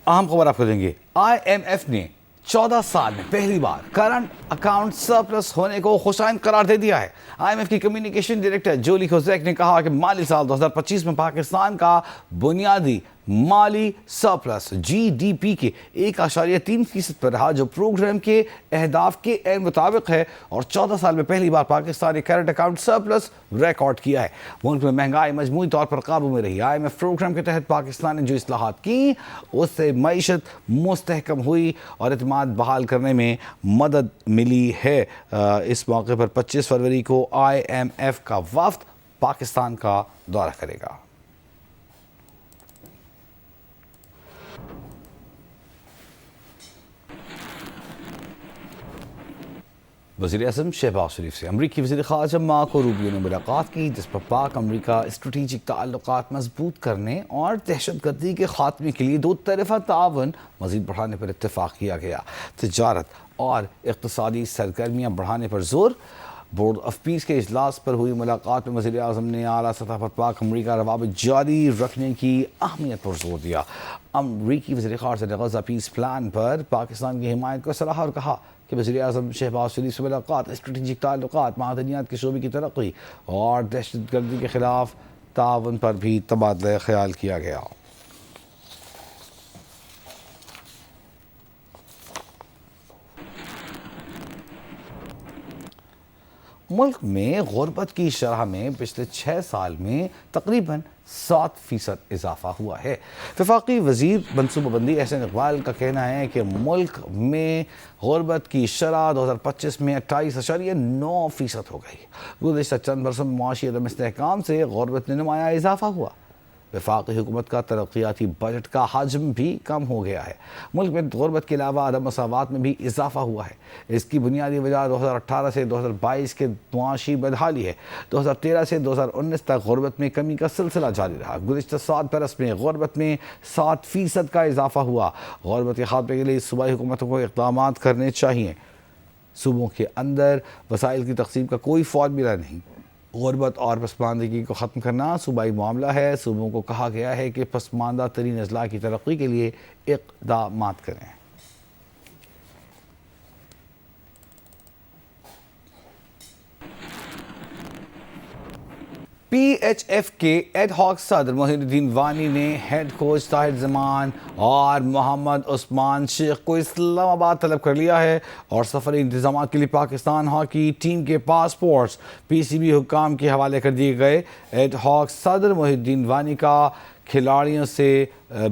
اہم خبر آپ کو دیں گے. IMF نے 14 سال میں پہلی بار کرنٹ اکاؤنٹ سرپلس ہونے کو خوشائن قرار دے دیا ہے. IMF کی کمیونیکیشن ڈائریکٹر جولی خوزیک نے کہا کہ مالی سال 2025 میں پاکستان کا بنیادی مالی سرپلس GDP کے 1.3% پر رہا، جو پروگرام کے اہداف کے عین مطابق ہے، اور 14 سال میں پہلی بار پاکستان نے کرنٹ اکاؤنٹ سرپلس ریکارڈ کیا ہے. ملک میں مہنگائی مجموعی طور پر قابو میں رہی. IMF پروگرام کے تحت پاکستان نے جو اصلاحات کی اس سے معیشت مستحکم ہوئی اور اعتماد بحال کرنے میں مدد ملی ہے. اس موقع پر 25 فروری کو IMF کا وفد پاکستان کا دورہ کرے گا. وزیر اعظم شہباز شریف سے امریکی وزیر خارجہ مارکو روبیو نے ملاقات کی، جس پر پاک امریکہ اسٹریٹجک تعلقات مضبوط کرنے اور دہشت گردی کے خاتمے کے لیے دو طرفہ تعاون مزید بڑھانے پر اتفاق کیا گیا. تجارت اور اقتصادی سرگرمیاں بڑھانے پر زور. بورڈ آف پیس کے اجلاس پر ہوئی ملاقات میں وزیر اعظم نے اعلیٰ سطح پر پاک امریکہ روابط جاری رکھنے کی اہمیت پر زور دیا. امریکی وزیر خارجہ نے غزہ پیس پلان پر پاکستان کی حمایت کو سراہا اور کہا کہ وزیر اعظم شہباز شریف سے ملاقات اسٹریٹجک تعلقات، معدنیات کے شعبے کی ترقی اور دہشت گردی کے خلاف تعاون پر بھی تبادلہ خیال کیا گیا. ملک میں غربت کی شرح میں پچھلے 6 سال میں تقریباً 7% اضافہ ہوا ہے. وفاقی وزیر منصوبہ بندی احسن اقبال کا کہنا ہے کہ ملک میں غربت کی شرح 2025 میں 28.9% ہو گئی. گزشتہ چند برسوں میں معاشی عدم استحکام سے غربت میں نمایاں اضافہ ہوا. وفاقی حکومت کا ترقیاتی بجٹ کا حجم بھی کم ہو گیا ہے. ملک میں غربت کے علاوہ عدم مساوات میں بھی اضافہ ہوا ہے. اس کی بنیادی وجہ 2018 سے 2022 کے معاشی بدحالی ہے. 2013 سے 2019 تک غربت میں کمی کا سلسلہ جاری رہا. گزشتہ 7 برس میں غربت میں 7% کا اضافہ ہوا. غربت کے خاتمے کے لیے صوبائی حکومتوں کو اقدامات کرنے چاہیے. صوبوں کے اندر وسائل کی تقسیم کا کوئی فارمولہ نہیں. غربت اور پسماندگی کو ختم کرنا صوبائی معاملہ ہے. صوبوں کو کہا گیا ہے کہ پسماندہ ترین اضلاع کی ترقی کے لیے اقدامات کریں. PHF کے ایڈ ہاک صدر محی الدین وانی نے ہیڈ کوچ طاہر زمان اور محمد عثمان شیخ کو اسلام آباد طلب کر لیا ہے اور سفری انتظامات کے لیے پاکستان ہاکی ٹیم کے پاسپورٹس PCB حکام کے حوالے کر دیے گئے. ایڈ ہاک صدر محی الدین وانی کا کھلاڑیوں سے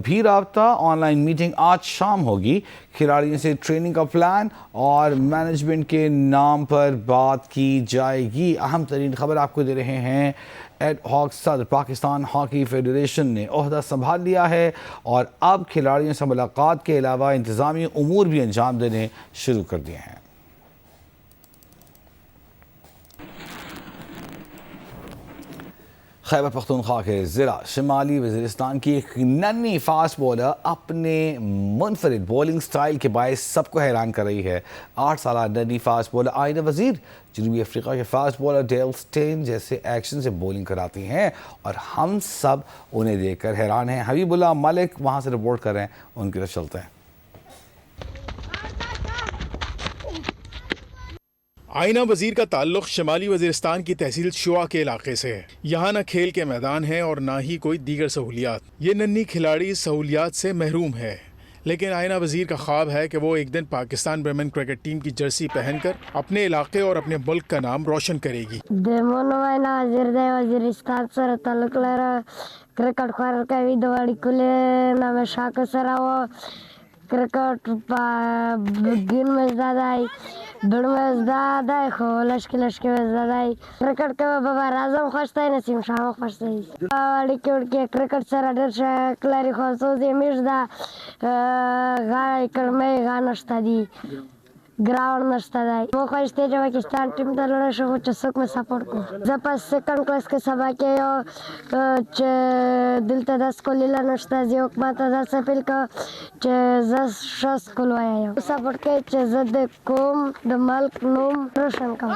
بھی رابطہ. آن لائن میٹنگ آج شام ہوگی. کھلاڑیوں سے ٹریننگ کا پلان اور مینجمنٹ کے نام پر بات کی جائے گی. اہم ترین خبر آپ کو دے رہے ہیں. ایڈ ہاک صدر پاکستان ہاکی فیڈریشن نے عہدہ سنبھال لیا ہے اور اب کھلاڑیوں سے ملاقات کے علاوہ انتظامی امور بھی انجام دینے شروع کر دیے ہیں. خیبر پختونخوا کے ضلع شمالی وزیرستان کی ایک ننھی فاسٹ بولر اپنے منفرد بولنگ سٹائل کے باعث سب کو حیران کر رہی ہے. 8 سالہ ننھی فاسٹ بولر آئینہ وزیر جنوبی افریقہ کے فاسٹ بولر ڈیل سٹین جیسے ایکشن سے بولنگ کراتی ہیں اور ہم سب انہیں دیکھ کر حیران ہیں. حبیب اللہ ملک وہاں سے رپورٹ کر رہے ہیں، ان کی طرف چلتے ہیں. آئینہ وزیر کا تعلق شمالی وزیرستان کی تحصیل شوا کے علاقے سے ہے. یہاں نہ کھیل کے میدان ہیں اور نہ ہی کوئی دیگر سہولیات. یہ ننھی کھلاڑی سہولیات سے محروم ہے، لیکن آئینہ وزیر کا خواب ہے کہ وہ ایک دن پاکستان ویمن کرکٹ ٹیم کی جرسی پہن کر اپنے علاقے اور اپنے ملک کا نام روشن کرے گی. وزیرستان سره تعلق لري. کرکٹ خوار کوي د وړي کولې نامه شاکه سره و کرکٹ گین مزدادای بڑ مزدادای خو لشکی مزدادای کرکٹ که بابا رازم خوشتای نسیم شام خوشتای وړي کې کرکٹ سره ډېر شوق لري خو څو زه میش دا غاړه کړمې غانشته دي ground nastadai. Mocha stage Pakistan team talora shogo chasok me support ko. Zapas second class ke sabake yo dilta das kolila nastazio mata das apel ka zas shas kolwaya yo. Support ke zad kom the malk num roshan ka.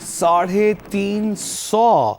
350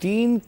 3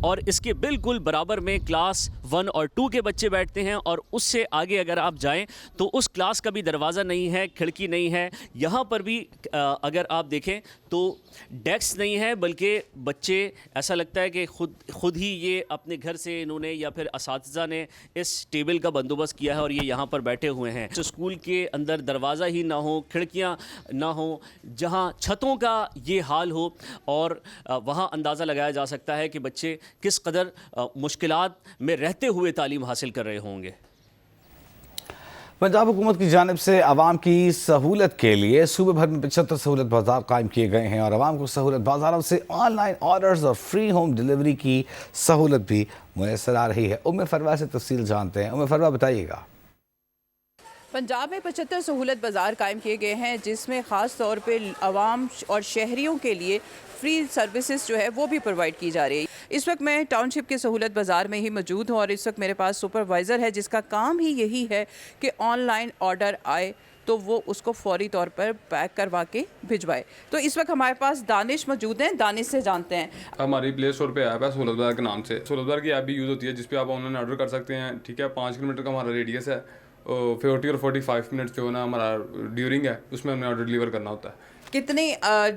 اور اس کے بالکل برابر میں class 1 اور 2 کے بچے بیٹھتے ہیں، اور اس سے آگے اگر آپ جائیں تو اس کلاس کا بھی دروازہ نہیں ہے، کھڑکی نہیں ہے. یہاں پر بھی اگر آپ دیکھیں تو ڈیسک نہیں ہے، بلکہ بچے ایسا لگتا ہے کہ خود ہی یہ اپنے گھر سے انہوں نے یا پھر اساتذہ نے اس ٹیبل کا بندوبست کیا ہے اور یہ یہاں پر بیٹھے ہوئے ہیں. اسکول کے اندر دروازہ ہی نہ ہو، کھڑکیاں نہ ہوں، جہاں چھتوں کا یہ حال ہو، اور وہاں اندازہ لگایا جا سکتا ہے کہ بچے کس قدر مشکلات میں رہتے ہوئے تعلیم حاصل کر رہے ہوں گے. پنجاب حکومت کی جانب سے عوام کی سہولت کے لیے صوبے بھر میں 75 سہولت بازار قائم کیے گئے ہیں، اور عوام کو سہولت بازاروں سے آن لائن آرڈرز اور فری ہوم ڈیلیوری کی سہولت بھی میسر آ رہی ہے. ام فروا سے تفصیل جانتے ہیں. ام فروا بتائیے گا. پنجاب میں 75 سہولت بازار قائم کیے گئے ہیں، جس میں خاص طور پہ عوام اور شہریوں کے لیے فری سروسز جو ہے وہ بھی پرووائڈ کی جا رہی ہے. اس وقت میں ٹاؤن شپ کے سہولت بازار میں ہی موجود ہوں، اور اس وقت میرے پاس سپروائزر ہے جس کا کام ہی یہی ہے کہ آن لائن آرڈر آئے تو وہ اس کو فوری طور پر پیک کروا کے بھجوائے. تو اس وقت ہمارے پاس دانش موجود ہیں، دانش سے جانتے ہیں. ہماری پلے اسٹور پہ ایپ ہے سہولت بازار کے نام سے. سہولت بازار کی ایپ بھی یوز ہوتی ہے جس پہ آپ آن لائن آرڈر کر سکتے ہیں. ٹھیک ہے، 5 کلومیٹر کا ہمارا ریڈیس ہے، 40 اور 45 منٹ جو ہے نا ہمارا ڈیورنگ ہے، اس میں ہمیں آرڈر ڈیلیور کرنا ہوتا ہے. کتنے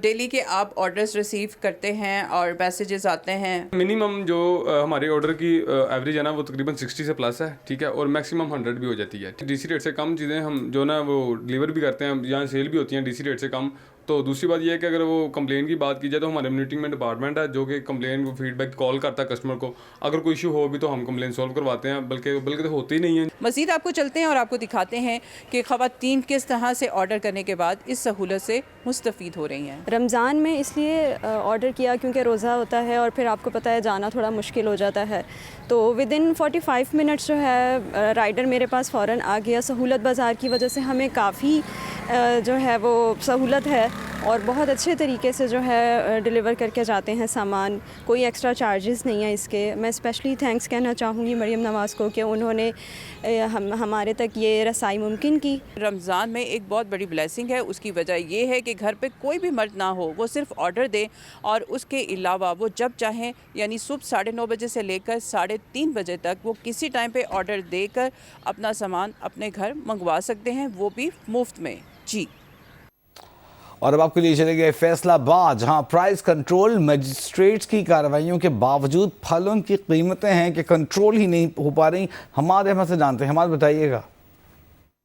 ڈیلی کے آپ آرڈرز ریسیو کرتے ہیں اور میسیجز آتے ہیں؟ منیمم جو ہمارے آرڈر کی ایوریج ہے نا وہ تقریباً 60 سے پلس ہے. ٹھیک ہے، اور میکسیمم 100 بھی ہو جاتی ہے. ڈی سی ریٹ سے کم چیزیں ہم جو نا وہ ڈیلیور بھی کرتے ہیں، یہاں سیل بھی ہوتی ہیں ڈی سی ریٹ سے کم. تو دوسری بات یہ ہے کہ اگر وہ کمپلین کی بات کی جائے تو ہمارے میٹنگ میں ڈپارٹمنٹ ہے جو کہ کمپلین کو فیڈ بیک کال کرتا ہے کسٹمر کو. اگر کوئی ایشو ہو بھی تو ہم کمپلین سولو کرواتے ہیں، بلکہ تو ہوتے ہی نہیں ہیں. مزید آپ کو چلتے ہیں اور آپ کو دکھاتے ہیں کہ خواتین کس طرح سے آرڈر کرنے کے بعد اس سہولت سے مستفید ہو رہی ہیں. رمضان میں اس لیے آرڈر کیا کیونکہ روزہ ہوتا ہے اور پھر آپ کو پتہ ہے جانا تھوڑا مشکل ہو جاتا ہے، تو ودن 45 منٹس جو ہے رائڈر میرے پاس فوراً آ گیا. سہولت بازار کی وجہ سے ہمیں کافی جو ہے وہ سہولت ہے اور بہت اچھے طریقے سے جو ہے ڈیلیور کر کے جاتے ہیں سامان. کوئی ایکسٹرا چارجز نہیں ہیں اس کے. میں اسپیشلی تھینکس کہنا چاہوں گی مریم نواز کو کہ انہوں نے ہمارے تک یہ رسائی ممکن کی. رمضان میں ایک بہت بڑی بلیسنگ ہے، اس کی وجہ یہ ہے کہ گھر پہ کوئی بھی مرد نہ ہو، وہ صرف آرڈر دیں اور اس کے علاوہ وہ جب چاہیں یعنی صبح 9:30 بجے سے لے کر 3:30 بجے تک وہ کسی ٹائم پہ آرڈر دے کر اپنا سامان اپنے گھر منگوا سکتے ہیں، وہ بھی مفت میں. جی. اور اب آپ کے لیے چلے گئے فیصلہ آباد، جہاں پرائز کنٹرول مجسٹریٹس کی کارروائیوں کے باوجود پھلوں کی قیمتیں ہیں کہ کنٹرول ہی نہیں ہو پا رہی. ہمارے احمد سے جانتے ہیں. ہمارے بتائیے گا.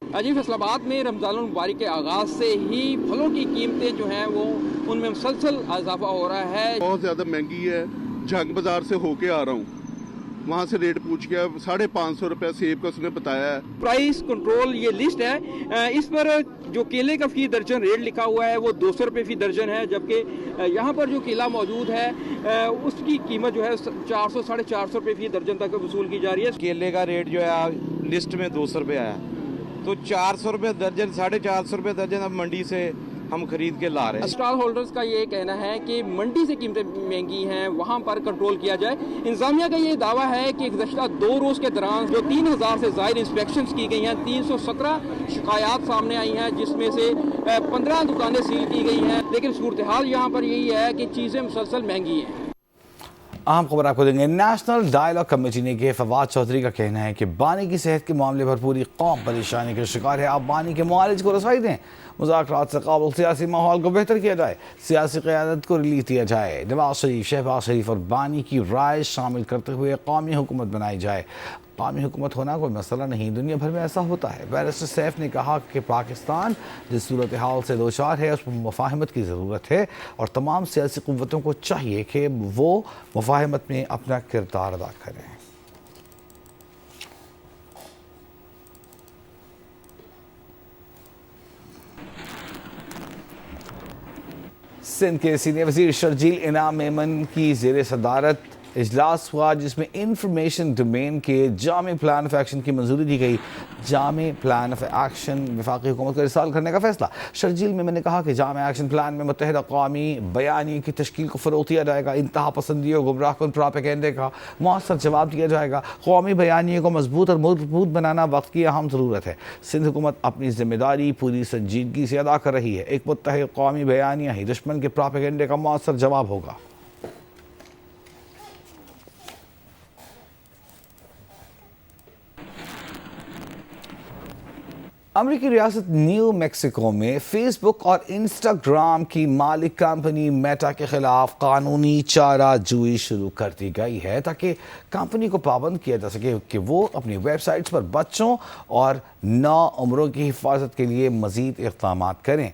جی، فیصل آباد میں رمضان المبارک کے آغاز سے ہی پھلوں کی قیمتیں جو ہیں وہ ان میں مسلسل اضافہ ہو رہا ہے. بہت زیادہ مہنگی ہے. جھنگ بازار سے ہو کے آ رہا ہوں، وہاں سے ریٹ پوچھ گیا 550 روپے سیب کا اس نے بتایا ہے. پرائز کنٹرول یہ لسٹ ہے، اس پر جو کیلے کا فی درجن ریٹ لکھا ہوا ہے وہ 200 روپے فی درجن ہے، جبکہ یہاں پر جو کیلا موجود ہے اس کی قیمت جو ہے 400 450 روپے فی درجن تک وصول کی جا رہی ہے. کیلے کا ریٹ جو ہے لسٹ میں 200 روپے آیا، تو 400 روپے درجن 450 روپے درجن اب منڈی سے ہم خرید کے لا رہے ہیں. اسٹال ہولڈرز کا یہ کہنا ہے کہ منڈی سے قیمتیں مہنگی ہیں، وہاں پر کنٹرول کیا جائے. انتظامیہ کا یہ دعویٰ ہے کہ گزشتہ 2 روز کے دوران جو 3000 سے زائد انسپیکشنز کی گئی ہیں، 317 شکایات سامنے آئی ہیں، جس میں سے 15 دکانیں سیل کی گئی ہیں. لیکن صورتحال یہاں پر یہی ہے کہ چیزیں مسلسل مہنگی ہیں. اہم خبر آپ کو دیں گے. نیشنل ڈائیلاگ کمیٹی نے کہ فواد چودھری کا کہنا ہے کہ بانی کی صحت کے معاملے پر پوری قوم پریشانی کا شکار ہے. آپ بانی کے معالج کو رسائی دیں، مذاکرات سے قابل سیاسی ماحول کو بہتر کیا جائے، سیاسی قیادت کو ریلیف دیا جائے، نواز شریف، شہباز شریف اور بانی کی رائے شامل کرتے ہوئے قومی حکومت بنائی جائے. قومی حکومت ہونا کوئی مسئلہ نہیں، دنیا بھر میں ایسا ہوتا ہے. بیرسٹر سیف نے کہا کہ پاکستان جس صورتحال سے دوچار ہے اس پر مفاہمت کی ضرورت ہے اور تمام سیاسی قوتوں کو چاہیے کہ وہ مفاہمت میں اپنا کردار ادا کریں. سندھ کے سینئر وزیر شرجیل انعام میمن کی زیر صدارت اجلاس ہوا جس میں انفارمیشن ڈومین کے جامع پلان آف ایکشن کی منظوری دی گئی. جامع پلان آف ایکشن وفاقی حکومت کو ارسال کرنے کا فیصلہ. شرجیل میمن نے کہا کہ جامع ایکشن پلان میں متحدہ قومی بیانیے کی تشکیل کو فروغ دیا جائے گا، انتہا پسندی اور گمراہ کن پراپیگنڈے کا مؤثر جواب دیا جائے گا. قومی بیانیے کو مضبوط اور مربوط بنانا وقت کی اہم ضرورت ہے. سندھ حکومت اپنی ذمہ داری پوری سنجیدگی سے ادا کر رہی ہے. ایک متحد قومی بیانیہ ہی دشمن کے پراپیگنڈے کا مؤثر جواب ہوگا. امریکی ریاست نیو میکسیکو میں فیس بک اور انسٹاگرام کی مالک کمپنی میٹا کے خلاف قانونی چارہ جوئی شروع کر دی گئی ہے تاکہ کمپنی کو پابند کیا جا سکے کہ وہ اپنی ویب سائٹس پر بچوں اور نوعمروں کی حفاظت کے لیے مزید اقدامات کریں۔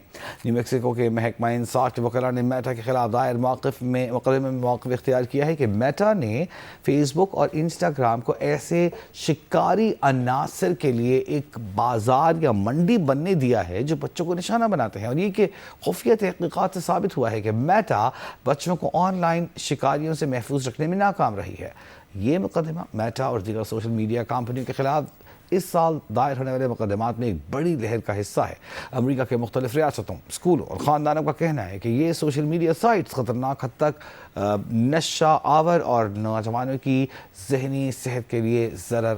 نیو میکسیکو کے محکمہ انصاف کے وکلاء نے میٹا کے خلاف دائر مقدمے میں موقف اختیار کیا ہے کہ میٹا نے فیس بک اور انسٹاگرام کو ایسے شکاری عناصر کے لیے ایک بازار یا منڈی بننے دیا ہے جو بچوں کو نشانہ بناتے ہیں، اور یہ کہ خفیہ تحقیقات سے ثابت ہوا ہے کہ میٹا بچوں کو آن لائن شکاریوں سے محفوظ رکھنے میں ناکام رہی ہے۔ یہ مقدمہ میٹا اور دیگر سوشل میڈیا کمپنیوں کے خلاف اس سال دائر ہونے والے مقدمات میں ایک بڑی لہر کا حصہ ہے۔ امریکہ کے مختلف ریاستوں، اسکولوں اور خاندانوں کا کہنا ہے کہ یہ سوشل میڈیا سائٹس خطرناک حد تک نشہ آور اور نوجوانوں کی ذہنی صحت کے لیے ضرر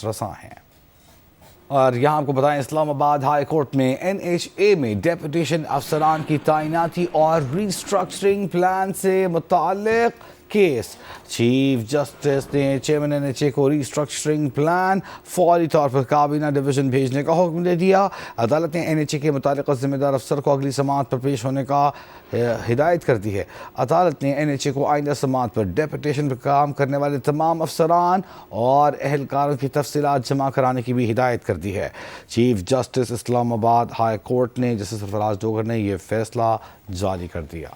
رساں ہیں۔ اور یہاں آپ کو بتائیں، اسلام آباد ہائی کورٹ میں NHA میں ڈیپوٹیشن افسران کی تعیناتی اور ریسٹرکچرنگ پلان سے متعلق کیس۔ چیف جسٹس نے چیئرمین NHA کو ریسٹرکچرنگ پلان فوری طور پر کابینہ ڈویژن بھیجنے کا حکم دے دیا۔ عدالت نے NHA کے متعلقہ ذمہ دار افسر کو اگلی سماعت پر پیش ہونے کا ہدایت کر دی ہے۔ عدالت نے NHA کو آئندہ سماعت پر ڈیپوٹیشن پر کام کرنے والے تمام افسران اور اہلکاروں کی تفصیلات جمع کرانے کی بھی ہدایت کر دی ہے۔ چیف جسٹس اسلام آباد ہائی کورٹ نے جسٹس سرفراز ڈوگر نے یہ فیصلہ جاری کر دیا۔